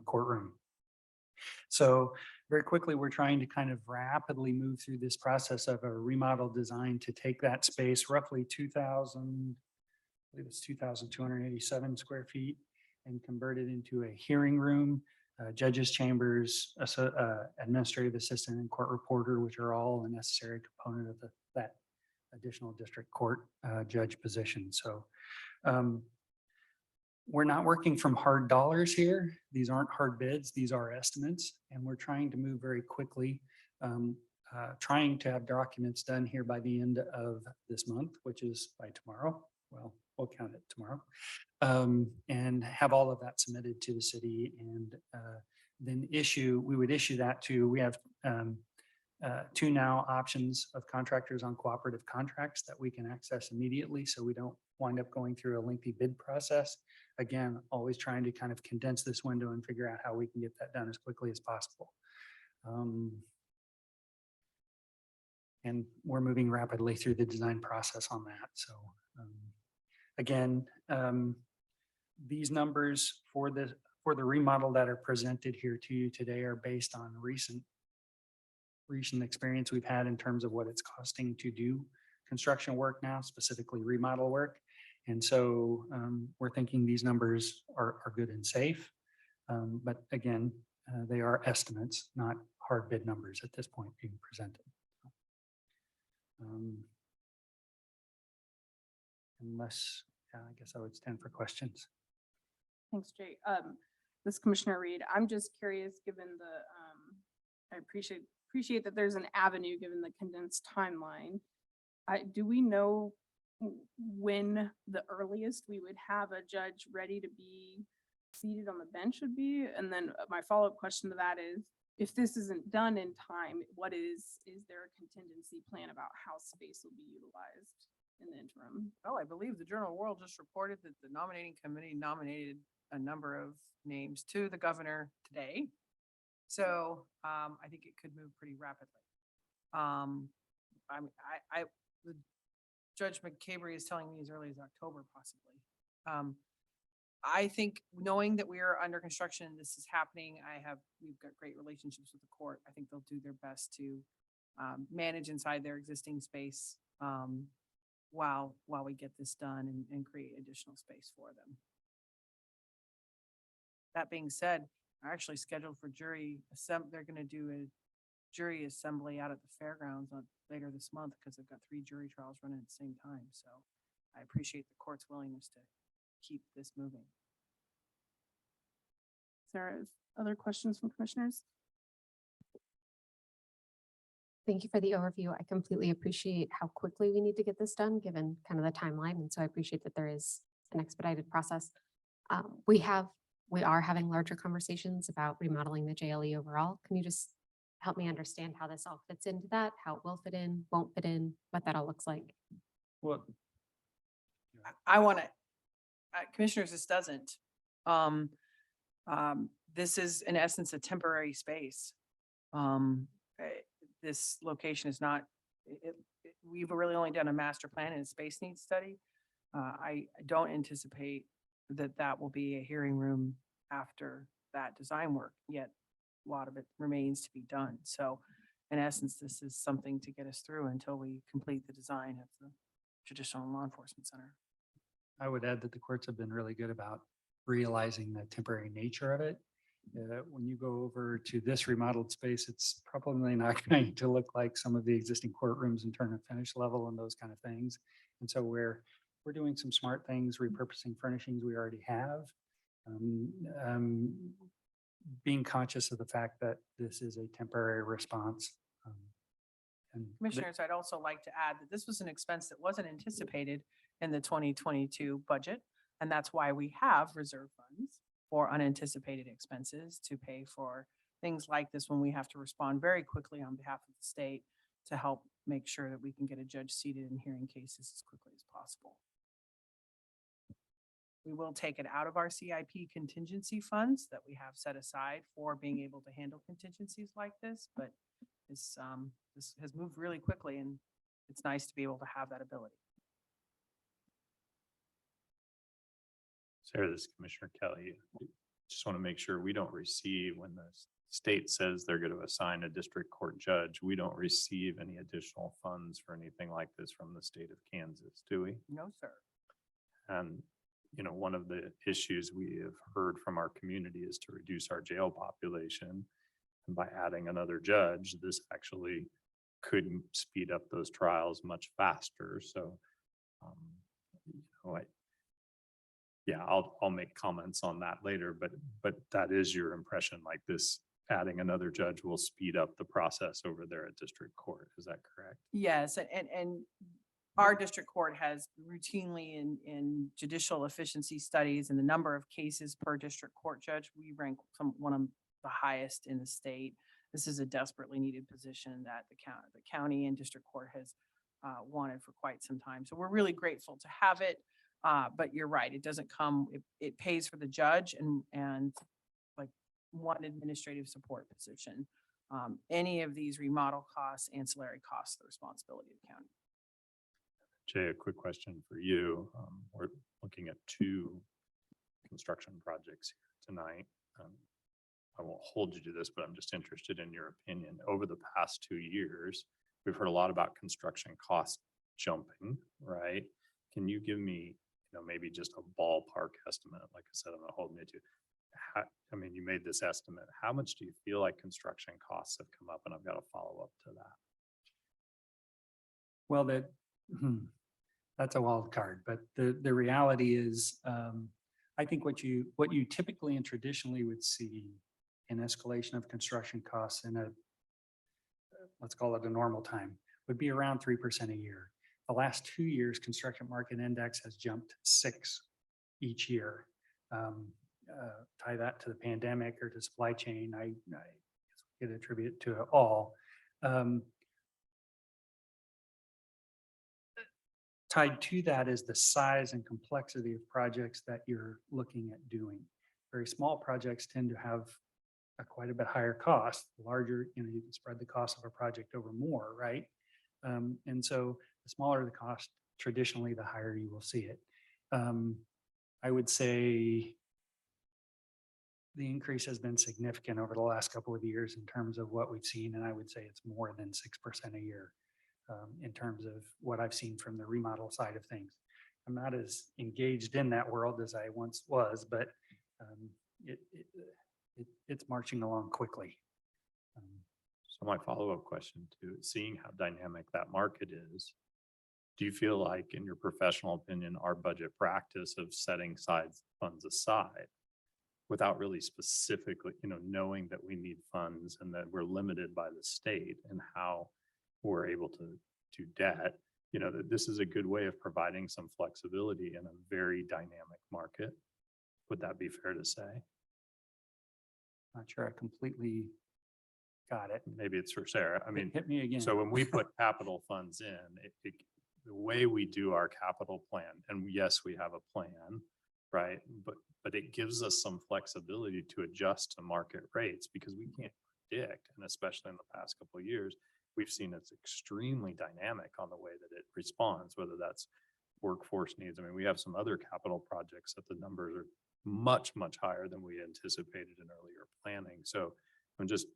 courtroom. So very quickly, we're trying to kind of rapidly move through this process of a remodel design to take that space, roughly 2,000, I believe it's 2,287 square feet, and convert it into a hearing room, judges' chambers, administrative assistant, and court reporter, which are all a necessary component of that additional district court judge position. So we're not working from hard dollars here. These aren't hard bids. These are estimates, and we're trying to move very quickly, trying to have documents done here by the end of this month, which is by tomorrow. Well, we'll count it tomorrow, and have all of that submitted to the city, and then we would issue that to, we have two now options of contractors on cooperative contracts that we can access immediately, so we don't wind up going through a lengthy bid process. Again, always trying to kind of condense this window and figure out how we can get that done as quickly as possible. And we're moving rapidly through the design process on that. So again, these numbers for the remodel that are presented here to you today are based on recent experience we've had in terms of what it's costing to do construction work now, specifically remodel work. And so we're thinking these numbers are good and safe. But again, they are estimates, not hard bid numbers at this point being presented. Unless, I guess I would stand for questions. Thanks, Jay. This Commissioner Reed, I'm just curious, given I appreciate that there's an avenue given the condensed timeline. Do we know when the earliest we would have a judge ready to be seated on the bench would be? And then my follow-up question to that is, if this isn't done in time, is there a contingency plan about how space will be utilized in the interim? Well, I believe the Journal World just reported that the nominating committee nominated a number of names to the governor today. So I think it could move pretty rapidly. Judge McCabery is telling me as early as October, possibly. I think knowing that we are under construction, this is happening, we've got great relationships with the court. I think they'll do their best to manage inside their existing space while we get this done and create additional space for them. That being said, are actually scheduled for they're going to do a jury assembly out at the fairgrounds later this month because they've got 3 jury trials running at the same time. So I appreciate the court's willingness to keep this moving. Sarah, other questions from commissioners? Thank you for the overview. I completely appreciate how quickly we need to get this done, given kind of the timeline. And so I appreciate that there is an expedited process. We are having larger conversations about remodeling the JLE overall. Can you just help me understand how this all fits into that, how it will fit in, won't fit in, what that all looks like? Well, I want to, commissioners, this doesn't. This is in essence a temporary space. This location is not, we've really only done a master plan and a space needs study. I don't anticipate that will be a hearing room after that design work, yet a lot of it remains to be done. So in essence, this is something to get us through until we complete the design of the Traditional Law Enforcement Center. I would add that the courts have been really good about realizing the temporary nature of it. When you go over to this remodeled space, it's probably not going to look like some of the existing courtrooms in terms of finish level and those kind of things. And so we're doing some smart things, repurposing furnishings we already have, being conscious of the fact that this is a temporary response. Commissioners, I'd also like to add that this was an expense that wasn't anticipated in the 2022 budget. And that's why we have reserve funds for unanticipated expenses to pay for things like this when we have to respond very quickly on behalf of the state to help make sure that we can get a judge seated in hearing cases as quickly as possible. We will take it out of our CIP contingency funds that we have set aside for being able to handle contingencies like this, but this has moved really quickly and it's nice to be able to have that ability. Sarah, this is Commissioner Kelly. Just want to make sure we don't receive, when the state says they're going to assign a district court judge, we don't receive any additional funds for anything like this from the state of Kansas, do we? No, sir. And, you know, one of the issues we have heard from our community is to reduce our jail population. And by adding another judge, this actually could speed up those trials much faster. So, you know, yeah, I'll make comments on that later, but that is your impression, like this, adding another judge will speed up the process over there at district court. Is that correct? Yes, and our district court has routinely in judicial efficiency studies and the number of cases per district court judge, we rank one of the highest in the state. This is a desperately needed position that the county and district court has wanted for quite some time. So we're really grateful to have it. But you're right, it doesn't come, it pays for the judge and like one administrative support position. Any of these remodel costs, ancillary costs, the responsibility of the county. Jay, a quick question for you. We're looking at 2 construction projects here tonight. I won't hold you to this, but I'm just interested in your opinion. Over the past 2 years, we've heard a lot about construction costs jumping, right? Can you give me, you know, maybe just a ballpark estimate? Like I said, I'm not holding you to. I mean, you made this estimate. How much do you feel like construction costs have come up? And I've got a follow-up to that. Well, that's a wild card, but the reality is, I think what you typically and traditionally would see in escalation of construction costs in let's call it a normal time, would be around 3% a year. The last 2 years, construction market index has jumped 6 each year. Tie that to the pandemic or to supply chain, I could attribute to it all. Tied to that is the size and complexity of projects that you're looking at doing. Very small projects tend to have quite a bit higher cost. Larger, you know, you can spread the cost of a project over more, right? And so the smaller the cost, traditionally, the higher you will see it. I would say the increase has been significant over the last couple of years in terms of what we've seen, and I would say it's more than 6% a year in terms of what I've seen from the remodel side of things. I'm not as engaged in that world as I once was, but it's marching along quickly. So my follow-up question to seeing how dynamic that market is, do you feel like, in your professional opinion, our budget practice of setting funds aside without really specifically, you know, knowing that we need funds and that we're limited by the state and how we're able to do debt, you know, that this is a good way of providing some flexibility in a very dynamic market? Would that be fair to say? Not sure I completely got it. Maybe it's for Sarah. I mean, Hit me again. so when we put capital funds in, the way we do our capital plan, and yes, we have a plan, right? But it gives us some flexibility to adjust to market rates because we can't predict, and especially in the past couple of years, we've seen it's extremely dynamic on the way that it responds, whether that's workforce needs. I mean, we have some other capital projects that the numbers are much, much higher than we anticipated in earlier planning. So I'm just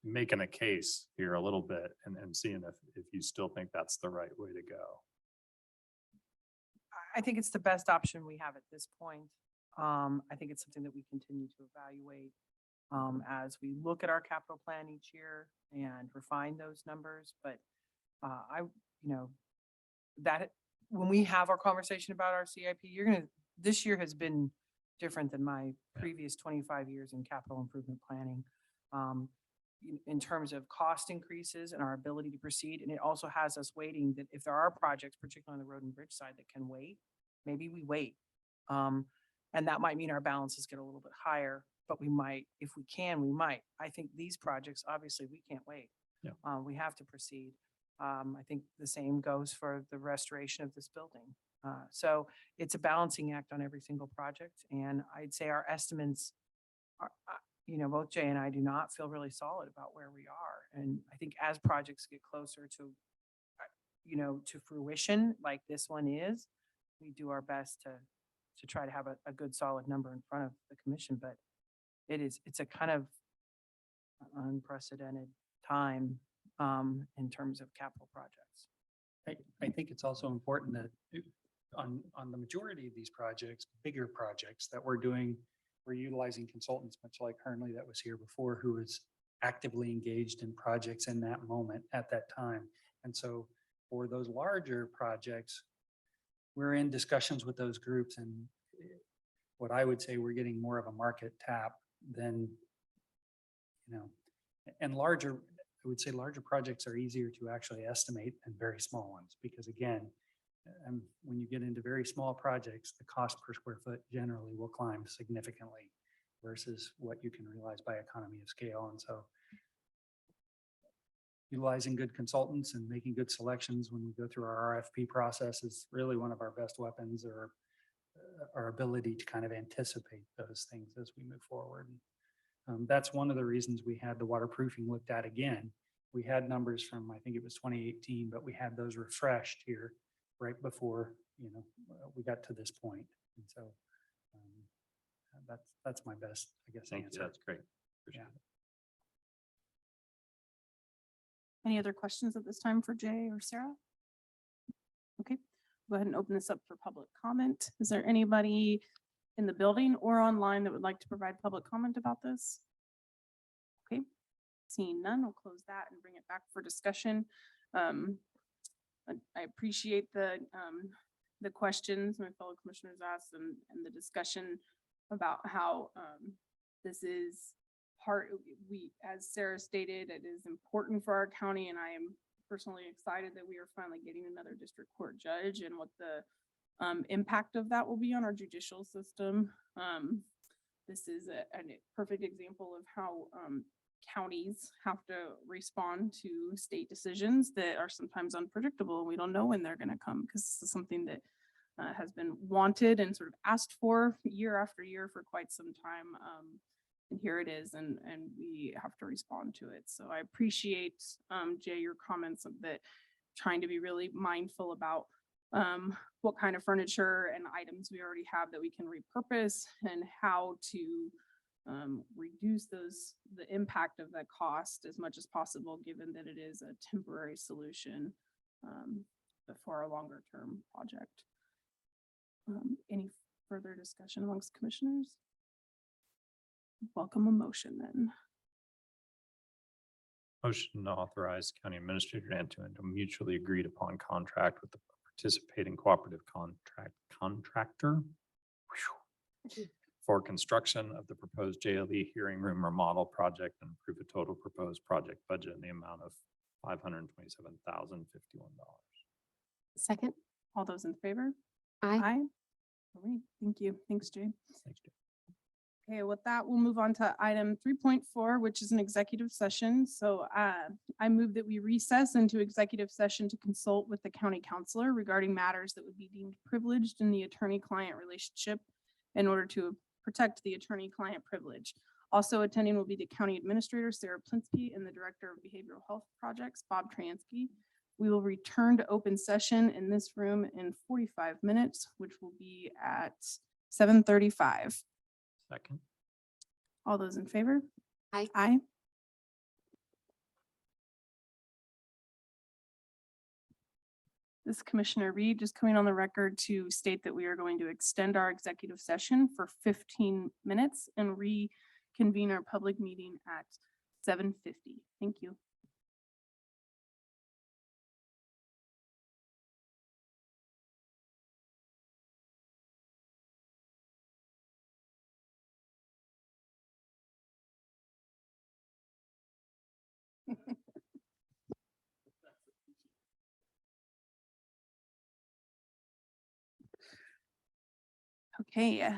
making a case here a little bit and seeing if you still think that's the right way to go. I think it's the best option we have at this point. I think it's something that we continue to evaluate as we look at our capital plan each year and refine those numbers. But you know, that when we have our conversation about our CIP, this year has been different than my previous 25 years in capital improvement planning. In terms of cost increases and our ability to proceed. And it also has us waiting that if there are projects, particularly on the road and bridge side, that can wait, maybe we wait. And that might mean our balances get a little bit higher, but we might, if we can, we might. I think these projects, obviously, we can't wait. Yeah. We have to proceed. I think the same goes for the restoration of this building. So it's a balancing act on every single project. And I'd say our estimates are, you know, both Jay and I do not feel really solid about where we are. And I think as projects get closer to you know, to fruition like this one is, we do our best to try to have a good solid number in front of the commission, but it's a kind of unprecedented time in terms of capital projects. I think it's also important that on the majority of these projects, bigger projects that we're doing, we're utilizing consultants, much like Hernley that was here before, who is actively engaged in projects in that moment at that time. And so for those larger projects, we're in discussions with those groups, and what I would say, we're getting more of a market tap than, you know, and larger, I would say larger projects are easier to actually estimate than very small ones, because again, when you get into very small projects, the cost per square foot generally will climb significantly versus what you can realize by economy of scale. And so utilizing good consultants and making good selections when we go through our RFP process is really one of our best weapons, or our ability to kind of anticipate those things as we move forward. That's one of the reasons we had the waterproofing looked at again. We had numbers from, I think it was 2018, but we had those refreshed here right before, you know, we got to this point. And so that's my best, I guess, Thank you. answer. That's great. Appreciate Yeah. it. Any other questions at this time for Jay or Sarah? Okay, go ahead and open this up for public comment. Is there anybody in the building or online that would like to provide public comment about this? Okay, seeing none, we'll close that and bring it back for discussion. I appreciate the questions my fellow commissioners asked, and the discussion about how this is part, as Sarah stated, it is important for our county, and I am personally excited that we are finally getting another district court judge, and what the impact of that will be on our judicial system. This is a perfect example of how counties have to respond to state decisions that are sometimes unpredictable, and we don't know when they're going to come, because this is something that has been wanted and sort of asked for year after year for quite some time. And here it is, and we have to respond to it. So I appreciate, Jay, your comments of that, trying to be really mindful about what kind of furniture and items we already have that we can repurpose, and how to reduce the impact of that cost as much as possible, given that it is a temporary solution for a longer term project. Any further discussion amongst commissioners? Welcome a motion then. Motion to authorize county administrator to enter into a mutually agreed upon contract with the participating cooperative contractor for construction of the proposed JLE hearing room remodel project, and approve a total proposed project budget in the amount of $527,051. Second. All those in favor? Aye. Aye. All right, thank you. Thanks, Jay. Thanks, Jay. Okay, with that, we'll move on to item 3.4, which is an executive session. So I move that we recess into executive session to consult with the county counselor regarding matters that would be deemed privileged in the attorney-client relationship in order to protect the attorney-client privilege. Also attending will be the county administrator, Sarah Plinsky, and the director of behavioral health projects, Bob Transky. We will return to open session in this room in 45 minutes, which will be at 7:35. Second. All those in favor? Aye. Aye. This Commissioner Reed just coming on the record to state that we are going to extend our executive session for 15 minutes and reconvene our public meeting at 7:50. Thank you. Okay,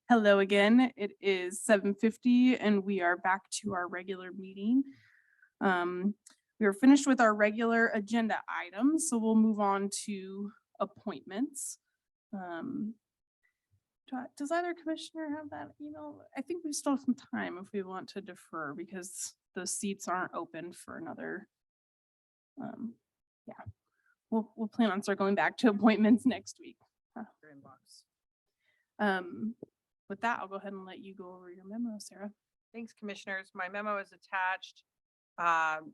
hello again. It is 7:50 and we are back to our regular meeting. We are finished with our regular agenda items, so we'll move on to appointments. Does either commissioner have that email? I think we still have some time if we want to defer, because those seats aren't open for another. Yeah, we'll plan on circling back to appointments next week. Your inbox. With that, I'll go ahead and let you go over your memo, Sarah. Thanks, commissioners. My memo is attached.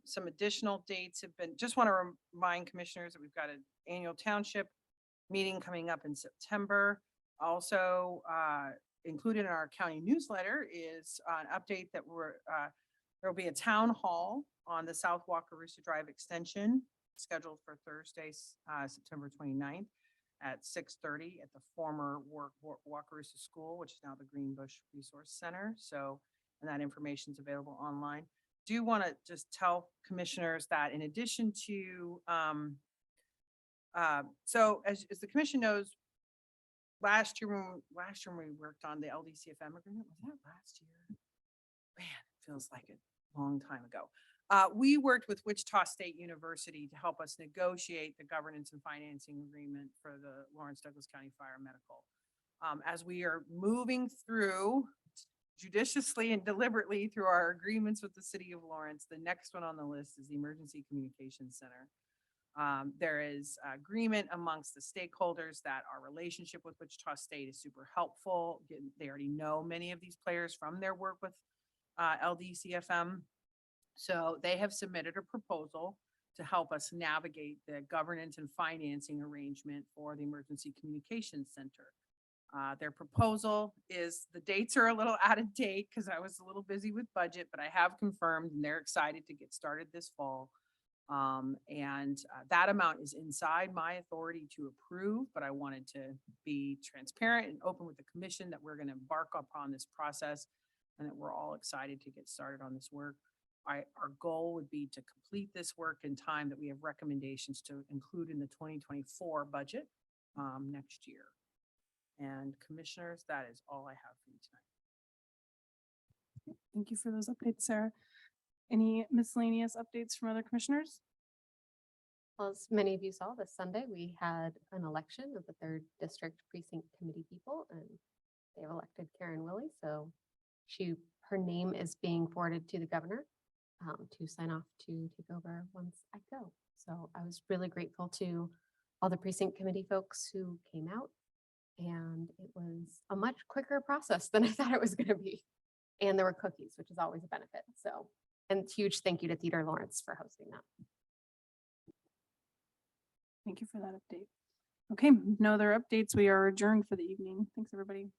Some additional dates have been, just want to remind commissioners that we've got an annual township meeting coming up in September. Also, included in our county newsletter is an update that there'll be a town hall on the South Wakarusa Drive extension scheduled for Thursday, September 29th at 6:30 at the former Wakarusa School, which is now the Greenbush Resource Center. So, and that information is available online. Do want to just tell commissioners that in addition to, so as the commission knows, last year when we worked on the LDCFM agreement, was that last year? Man, feels like a long time ago. We worked with Wichita State University to help us negotiate the governance and financing agreement for the Lawrence Douglas County Fire Medical. As we are moving through judiciously and deliberately through our agreements with the city of Lawrence, the next one on the list is the Emergency Communications Center. There is agreement amongst the stakeholders that our relationship with Wichita State is super helpful. They already know many of these players from their work with LDCFM. So they have submitted a proposal to help us navigate the governance and financing arrangement for the Emergency Communications Center. Their proposal is, the dates are a little out of date because I was a little busy with budget, but I have confirmed and they're excited to get started this fall. That amount is inside my authority to approve, but I wanted to be transparent and open with the commission that we're going to embark upon this process and that we're all excited to get started on this work. Our goal would be to complete this work in time that we have recommendations to include in the 2024 budget next year. And commissioners, that is all I have for you tonight. Thank you for those updates, Sarah. Any miscellaneous updates from other commissioners? Well, as many of you saw this Sunday, we had an election of the 3rd District Precinct Committee people, and they have elected Karen Willie. So her name is being forwarded to the governor to sign off to take over once I go. So I was really grateful to all the precinct committee folks who came out, and it was a much quicker process than I thought it was going to be. And there were cookies, which is always a benefit. So, and huge thank you to Theater Lawrence for hosting that. Thank you for that update. Okay, no other updates. We are adjourned for the evening. Thanks, everybody.